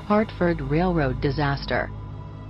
Hartford Railroad disaster.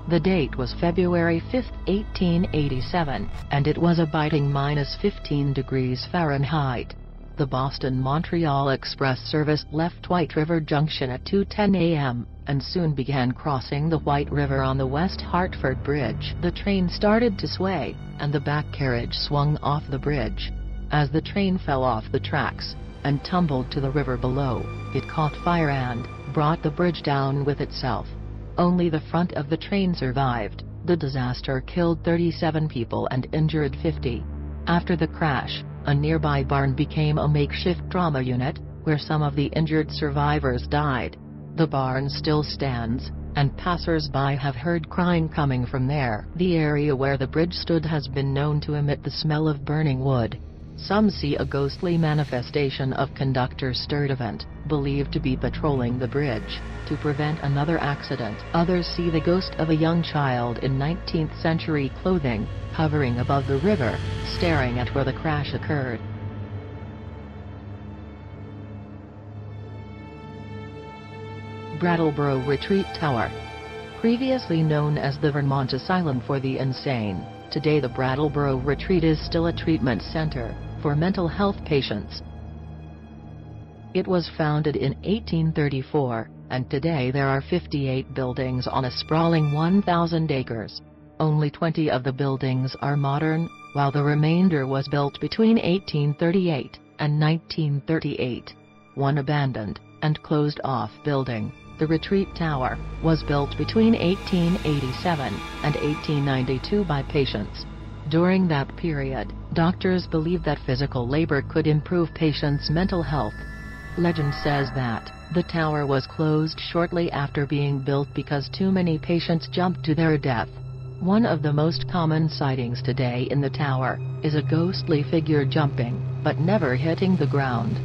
The date was February 5, 1887, and it was a biting -15 degrees Fahrenheit. The Boston-Montreal Express service left White River Junction at 2:10 a.m., and soon began crossing the White River on the West Hartford Bridge. The train started to sway, and the back carriage swung off the bridge. As the train fell off the tracks and tumbled to the river below, it caught fire and brought the bridge down with itself. Only the front of the train survived. The disaster killed 37 people and injured 50. After the crash, a nearby barn became a makeshift trauma unit, where some of the injured survivors died. The barn still stands, and passers-by have heard crying coming from there. The area where the bridge stood has been known to emit the smell of burning wood. Some see a ghostly manifestation of Conductor Sturdivant, believed to be patrolling the bridge to prevent another accident. Others see the ghost of a young child in 19th-century clothing, hovering above the river, staring at where the crash occurred. Brattleboro Retreat Tower. Previously known as the Vermont Asylum for the Insane, today the Brattleboro Retreat is still a treatment center for mental health patients. It was founded in 1834, and today there are 58 buildings on a sprawling 1,000 acres. Only 20 of the buildings are modern, while the remainder was built between 1838 and 1938. One abandoned and closed-off building, the Retreat Tower, was built between 1887 and 1892 by patients. During that period, doctors believed that physical labor could improve patients' mental health. Legend says that the tower was closed shortly after being built because too many patients jumped to their death. One of the most common sightings today in the tower is a ghostly figure jumping, but never hitting the ground.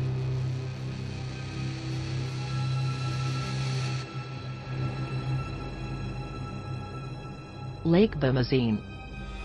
Lake Bimousin.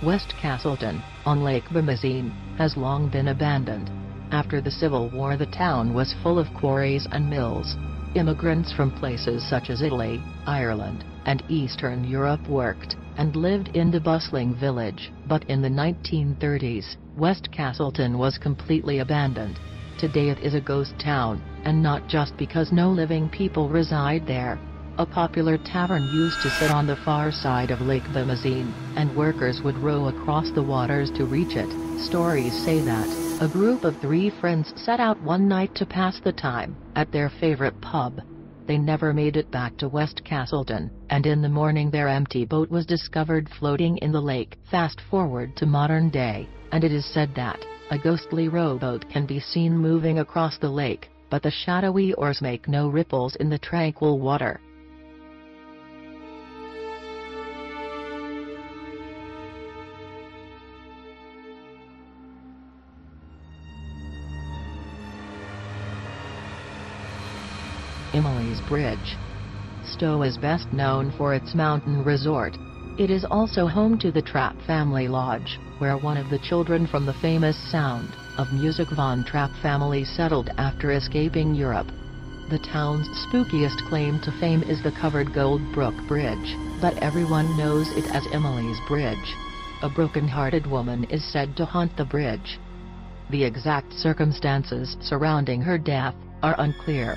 West Castleton, on Lake Bimousin, has long been abandoned. After the Civil War, the town was full of quarries and mills. Immigrants from places such as Italy, Ireland, and Eastern Europe worked and lived in the bustling village. But in the 1930s, West Castleton was completely abandoned. Today it is a ghost town, and not just because no living people reside there. A popular tavern used to sit on the far side of Lake Bimousin, and workers would row across the waters to reach it. Stories say that a group of 3 friends set out one night to pass the time at their favorite pub. They never made it back to West Castleton, and in the morning their empty boat was discovered floating in the lake. Fast forward to modern day, and it is said that a ghostly rowboat can be seen moving across the lake, but the shadowy oars make no ripples in the tranquil water. Emily's Bridge. Stowe is best known for its mountain resort. It is also home to the Trapp family lodge, where one of the children from the famous Sound of Music Von Trapp family settled after escaping Europe. The town's spookiest claim to fame is the covered Gold Brook Bridge, but everyone knows it as Emily's Bridge. A broken-hearted woman is said to haunt the bridge. The exact circumstances surrounding her death are unclear.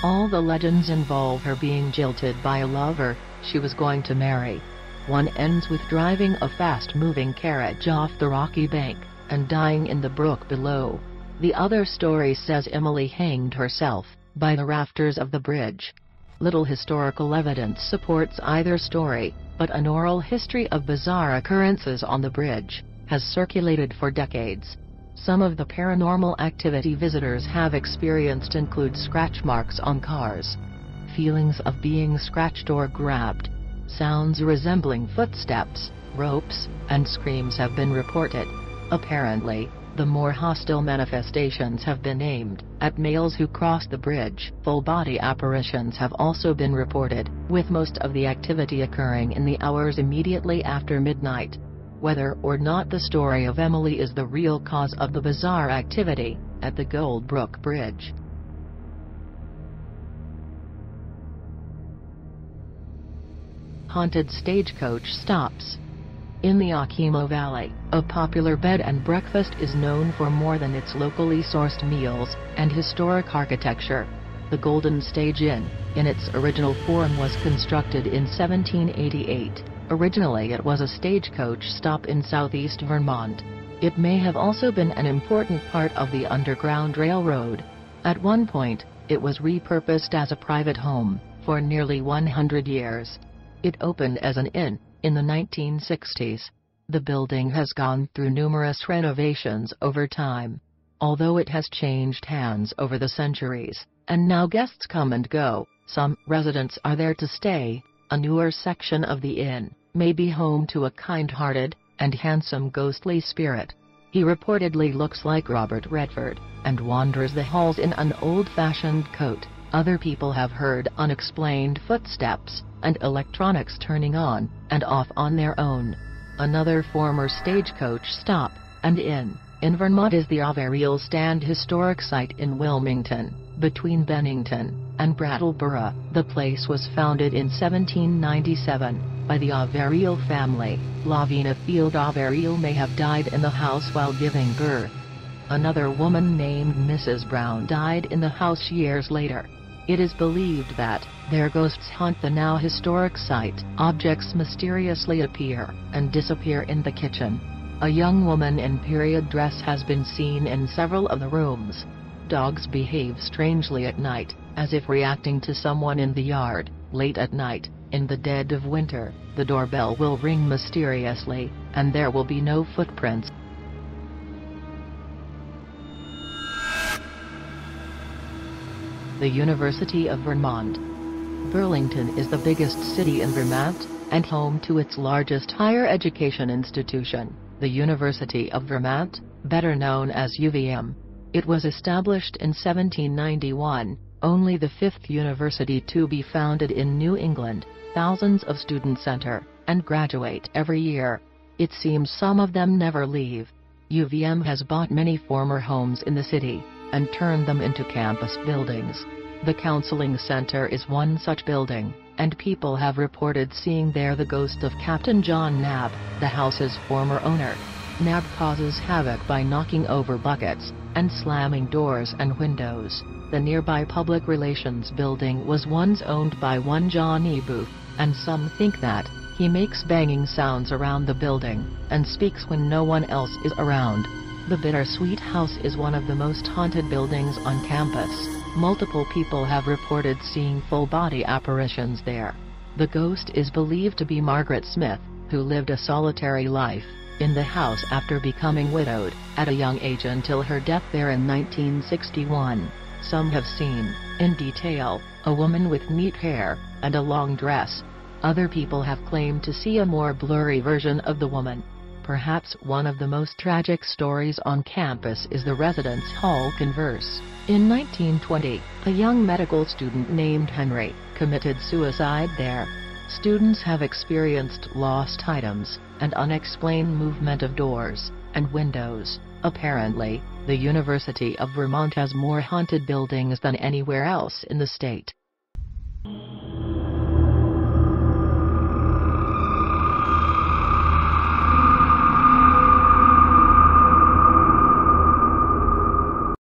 All the legends involve her being jilted by a lover she was going to marry. One ends with driving a fast-moving carriage off the rocky bank and dying in the brook below. The other story says Emily hanged herself by the rafters of the bridge. Little historical evidence supports either story, but an oral history of bizarre occurrences on the bridge has circulated for decades. Some of the paranormal activity visitors have experienced include scratch marks on cars, feelings of being scratched or grabbed, sounds resembling footsteps, ropes, and screams have been reported. Apparently, the more hostile manifestations have been aimed at males who cross the bridge. Full-body apparitions have also been reported, with most of the activity occurring in the hours immediately after midnight. Whether or not the story of Emily is the real cause of the bizarre activity at the Gold Brook Bridge, Haunted stagecoach stops. In the Okemo Valley, a popular bed and breakfast is known for more than its locally sourced meals and historic architecture. The Golden Stage Inn, in its original form, was constructed in 1788. Originally it was a stagecoach stop in southeast Vermont. It may have also been an important part of the Underground Railroad. At one point, it was repurposed as a private home for nearly 100 years. It opened as an inn in the 1960s. The building has gone through numerous renovations over time. Although it has changed hands over the centuries, and now guests come and go, some residents are there to stay. A newer section of the inn may be home to a kind-hearted and handsome ghostly spirit. He reportedly looks like Robert Redford and wanders the halls in an old-fashioned coat. Other people have heard unexplained footsteps and electronics turning on and off on their own. Another former stagecoach stop and inn in Vermont is the Averill Stand historic site in Wilmington, between Bennington and Brattleboro. The place was founded in 1797 by the Averill family. Lavina Field Averill may have died in the house while giving birth. Another woman named Mrs. Brown died in the house years later. It is believed that their ghosts haunt the now historic site. Objects mysteriously appear and disappear in the kitchen. A young woman in period dress has been seen in several of the rooms. Dogs behave strangely at night, as if reacting to someone in the yard. Late at night, in the dead of winter, the doorbell will ring mysteriously, and there will be no footprints. The University of Vermont. Burlington is the biggest city in Vermont, and home to its largest higher education institution, the University of Vermont, better known as UVM. It was established in 1791, only the fifth university to be founded in New England. Thousands of students enter and graduate every year. It seems some of them never leave. UVM has bought many former homes in the city and turned them into campus buildings. The Counseling Center is one such building, and people have reported seeing there the ghost of Captain John Knapp, the house's former owner. Knapp causes havoc by knocking over buckets and slamming doors and windows. The nearby Public Relations building was once owned by one Johnny Booth, and some think that he makes banging sounds around the building and speaks when no one else is around. The Bittersweet House is one of the most haunted buildings on campus. Multiple people have reported seeing full-body apparitions there. The ghost is believed to be Margaret Smith, who lived a solitary life in the house after becoming widowed at a young age until her death there in 1961. Some have seen, in detail, a woman with neat hair and a long dress. Other people have claimed to see a more blurry version of the woman. Perhaps one of the most tragic stories on campus is the residence hall converse. In 1920, a young medical student named Henry committed suicide there. Students have experienced lost items and unexplained movement of doors and windows. Apparently, the University of Vermont has more haunted buildings than anywhere else in the state.